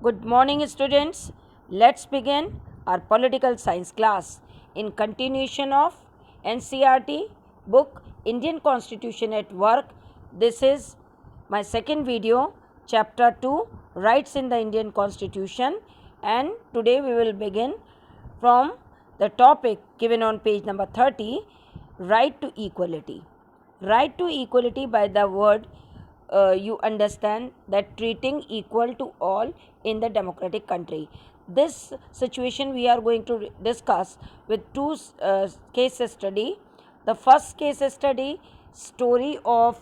Good morning, students. Let's begin our political science class in continuation of NCRT book Indian Constitution at Work. This is my second video, chapter 2, Rights in the Indian Constitution, and today we will begin from the topic given on page number 30, right to equality. Right to equality, by the word you understand that treating equal to all in the democratic country. This situation we are going to discuss with two case study. The first case study, story of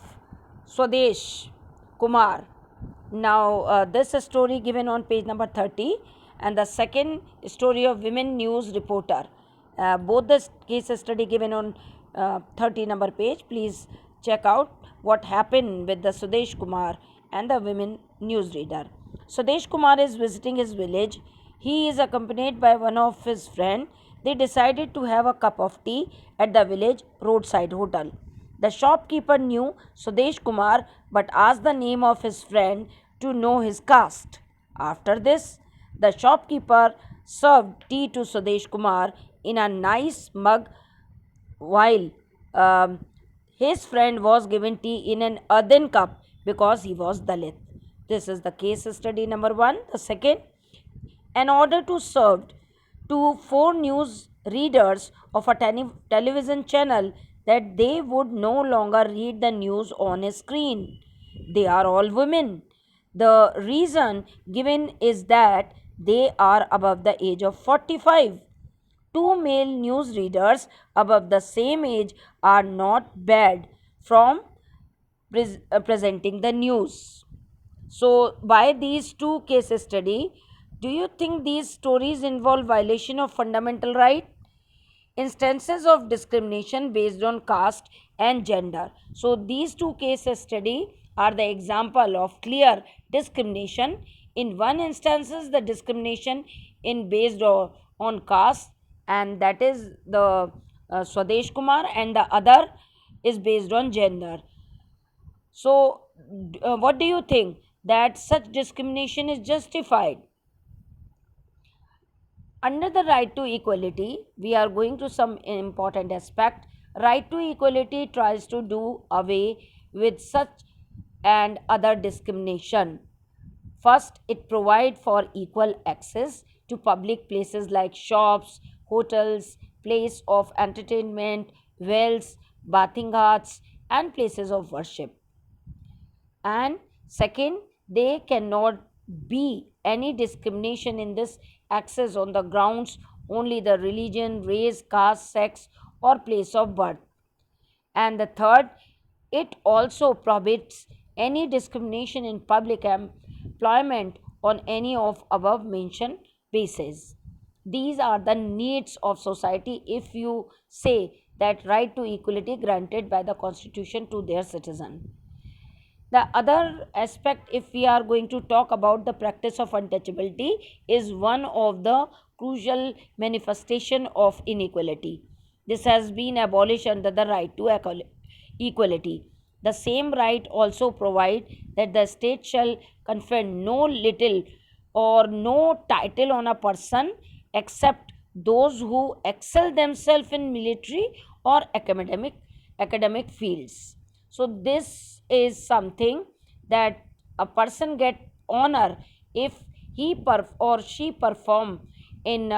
Swadesh Kumar. Now this story given on page number 30, and the second story of women news reporter. Both the case study given on 30 number page. Please check out what happened with the Sudesh Kumar and the women newsreader. Sudesh Kumar is visiting his village. He is accompanied by one of his friend. They decided to have a cup of tea at the village roadside hotel. The shopkeeper knew Sudesh Kumar but asked the name of his friend to know his caste. After this, the shopkeeper served tea to Sudesh Kumar in a nice mug while his friend was given tea in an earthen cup because he was Dalit. This is the case study number 1. The second, an order to served to 4 news readers of a television channel that they would no longer read the news on a screen. They are all women. The reason given is that they are above the age of 45. Two male newsreaders above the same age are not bad from presenting the news. So, by these two case study, do you think these stories involve violation of fundamental right? Instances of discrimination based on caste and gender. So, these two case study are the example of clear discrimination. In one instances, the discrimination in based on caste, and that is the Swadesh Kumar, and the other is based on gender. So, what do you think that such discrimination is justified? Under the right to equality, we are going to some important aspect. Right to equality tries to do away with such and other discrimination. First, it provides for equal access to public places like shops, hotels, place of entertainment, wells, bathing huts, and places of worship. And second, there cannot be any discrimination in this access on the grounds only the religion, race, caste, sex, or place of birth. And the third, it also prohibits any discrimination in public employment on any of above mentioned bases. These are the needs of society if you say that right to equality granted by the constitution to their citizen. The other aspect, if we are going to talk about the practice of untouchability, is one of the crucial manifestation of inequality. This has been abolished under the right to equality. The same right also provide that the state shall confer no little or no title on a person except those who excel themselves in military or academic fields. So this is something that a person get honor if or she perform in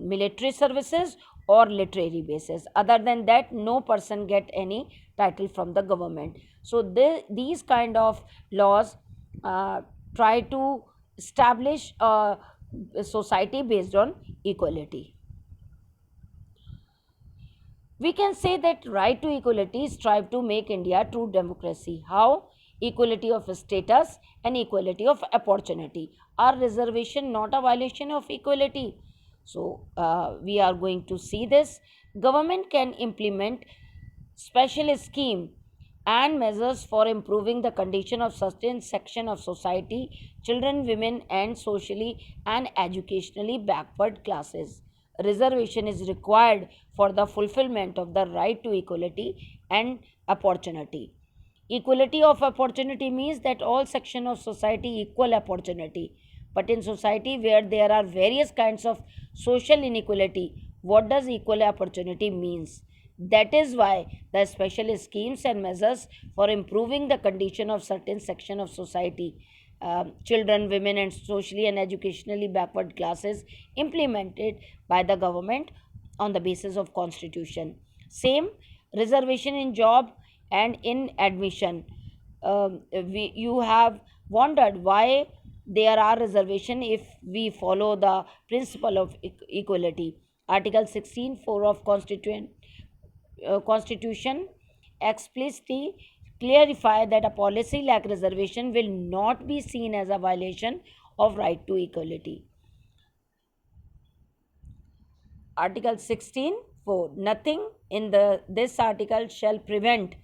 military services or literary basis. Other than that, no person get any title from the government. So these kind of laws try to establish a society based on equality. We can say that right to equality strive to make India true democracy. How? Equality of status and equality of opportunity. Are reservation not a violation of equality? So we are going to see this. Government can implement special scheme and measures for improving the condition of certain section of society, children, women, and socially and educationally backward classes. Reservation is required for the fulfillment of the right to equality and opportunity. Equality of opportunity means that all section of society equal opportunity. But in society where there are various kinds of social inequality, what does equal opportunity means? That is why the special schemes and measures for improving the condition of certain section of society, children, women, and socially and educationally backward classes, implemented by the government on the basis of constitution. Same reservation in job and in admission. You have wondered why there are reservation if we follow the principle of equality. Article 16.4 of Constitution explicitly clarify that a policy like reservation will not be seen as a violation of right to equality. Article 16.4. Nothing in this article shall prevent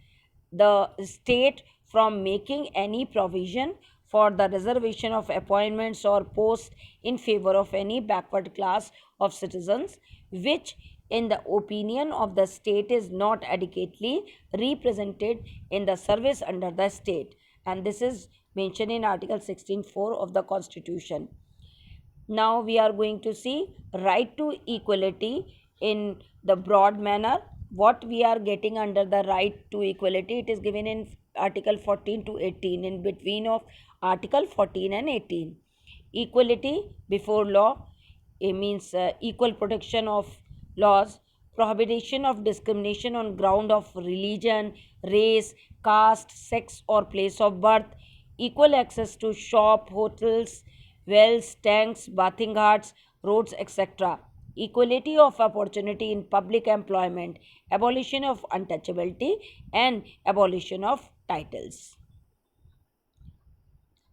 the state from making any provision for the reservation of appointments or posts in favor of any backward class of citizens which in the opinion of the state is not adequately represented in the service under the state, and this is mentioned in article 16.4 of the constitution. Now we are going to see right to equality in the broad manner. What we are getting under the right to equality, it is given in article 14 to 18, in between of article 14 and 18. Equality before law, it means equal protection of laws, prohibition of discrimination on ground of religion, race, caste, sex or place of birth, equal access to shop, hotels, wells, tanks, bathing ghats, roads, etc. Equality of opportunity in public employment, abolition of untouchability, and abolition of titles.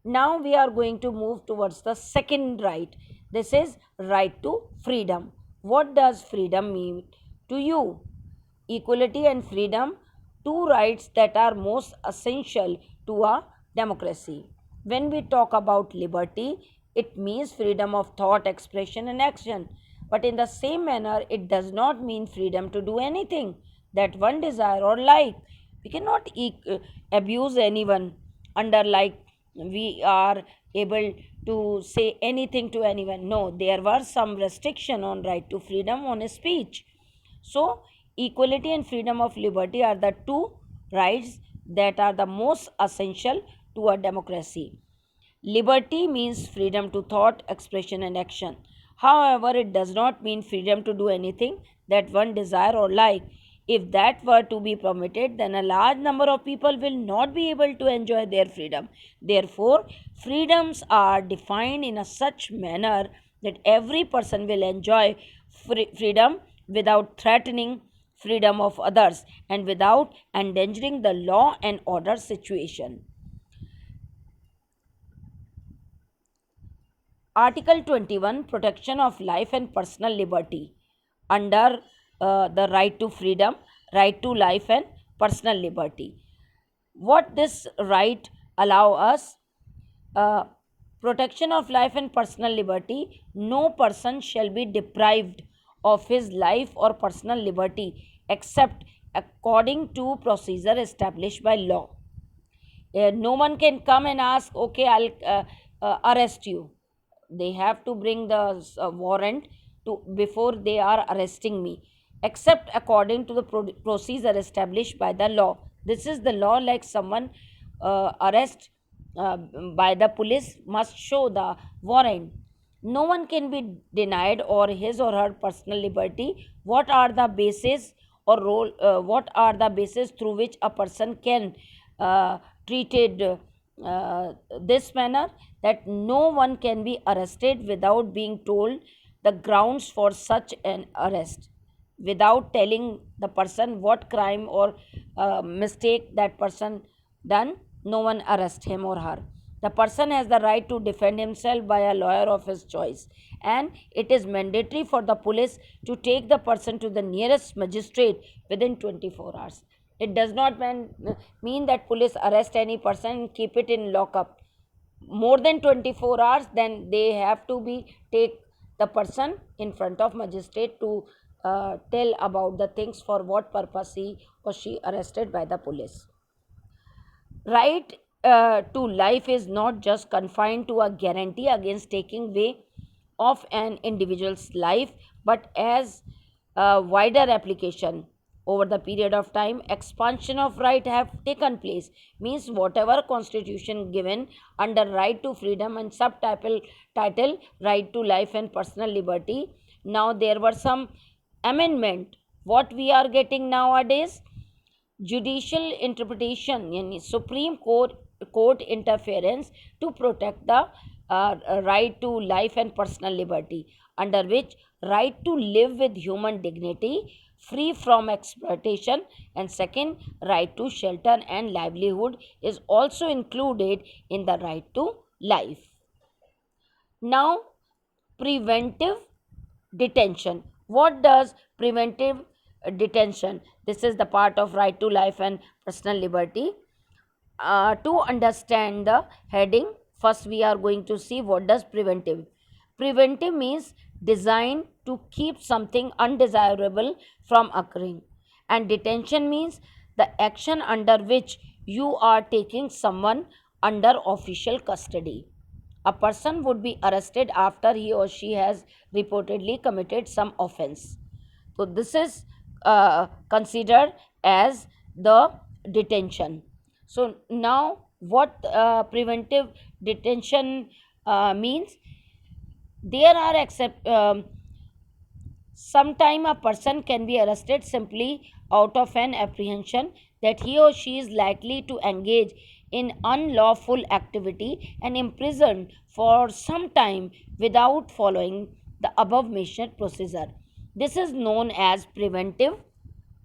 Now we are going to move towards the second right. This is right to freedom. What does freedom mean to you? Equality and freedom, two rights that are most essential to a democracy. When we talk about liberty, it means freedom of thought, expression, and action. But in the same manner, it does not mean freedom to do anything that one desire or like. We cannot abuse anyone under like we are able to say anything to anyone. No, there were some restriction on right to freedom on speech. So equality and freedom of liberty are the two rights that are the most essential to a democracy. Liberty means freedom to thought, expression, and action. However, it does not mean freedom to do anything that one desire or like. If that were to be permitted, then a large number of people will not be able to enjoy their freedom. Therefore, freedoms are defined in a such manner that every person will enjoy freedom without threatening freedom of others and without endangering the law and order situation. Article 21, protection of life and personal liberty. Under the right to freedom, right to life and personal liberty. What this right allow us? Uh, Protection of life and personal liberty. No person shall be deprived of his life or personal liberty except according to procedure established by law. No one can come and ask, okay, I'll arrest you. They have to bring the warrant to before they are arresting me, except according to the procedure established by the law. This is the law, like someone arrest uh, by the police must show the warrant. No one can be denied or his or her personal liberty. What are the basis or role? What are the basis through which a person can treated this manner, that no one can be arrested without being told the grounds for such an arrest, without telling the person what crime or mistake that person done. No one arrest him or her. The person has the right to defend himself by a lawyer of his choice, and it is mandatory for the police to take the person to the nearest magistrate within 24 hours. It does not mean that police arrest any person and keep it in lockup more than 24 hours. Then they have to be take the person in front of magistrate to tell about the things for what purpose he or she arrested by the police. Right to life is not just confined to a guarantee against taking away of an individual's life, but as a wider application. Over the period of time, expansion of right have taken place, means whatever constitution given under right to freedom and subtitle right to life and personal liberty, now there were some amendment. What we are getting nowadays, judicial interpretation, yani supreme court interference to protect the right to life and personal liberty, under which right to live with human dignity free from exploitation, and second, right to shelter and livelihood is also included in the right to life. Now, preventive detention. What does preventive detention? This is the part of right to life and personal liberty. To understand the heading, first we are going to see what does preventive. Preventive means designed to keep something undesirable from occurring, and detention means the action under which you are taking someone under official custody. A person would be arrested after he or she has reportedly committed some offense. So, this is considered as the detention. So, now what preventive detention means? There are sometime a person can be arrested simply out of an apprehension that he or she is likely to engage in unlawful activity and imprisoned for some time without following the above mentioned procedure. This is known as preventive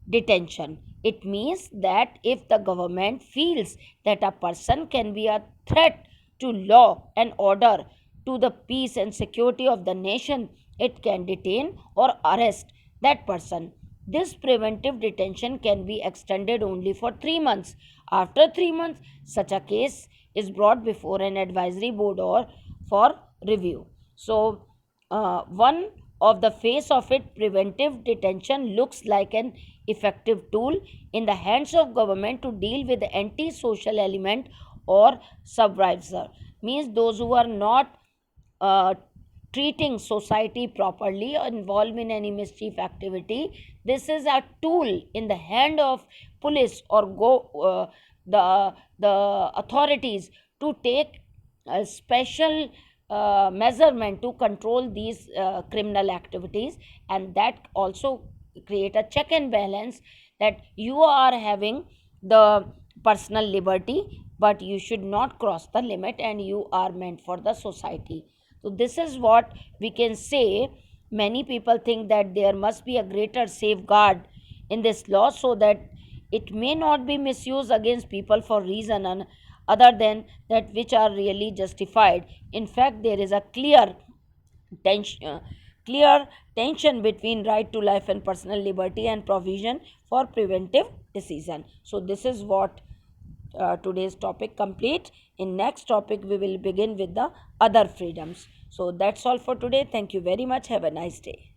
detention. It means that if the government feels that a person can be a threat to law and order, to the peace and security of the nation, it can detain or arrest that person. This preventive detention can be extended only for 3 months. After 3 months, such a case is brought before an advisory board or for review. So, one of the face of it, preventive detention looks like an effective tool in the hands of government to deal with the anti-social element or subversive, means those who are not uh, treating society properly or involved in any mischief activity. This is a tool in the hand of police or the authorities to take a special measurement to control these criminal activities, and that also create a check and balance that you are having the personal liberty, but you should not cross the limit and you are meant for the society. So, this is what we can say. Many people think that there must be a greater safeguard in this law so that it may not be misused against people for reason and other than that which are really justified. In fact, there is a tension, clear tension between right to life and personal liberty and provision for preventive decision. So, this is what today's topic complete. In next topic we will begin with the other freedoms. So that's all for today. Thank you very much. Have a nice day.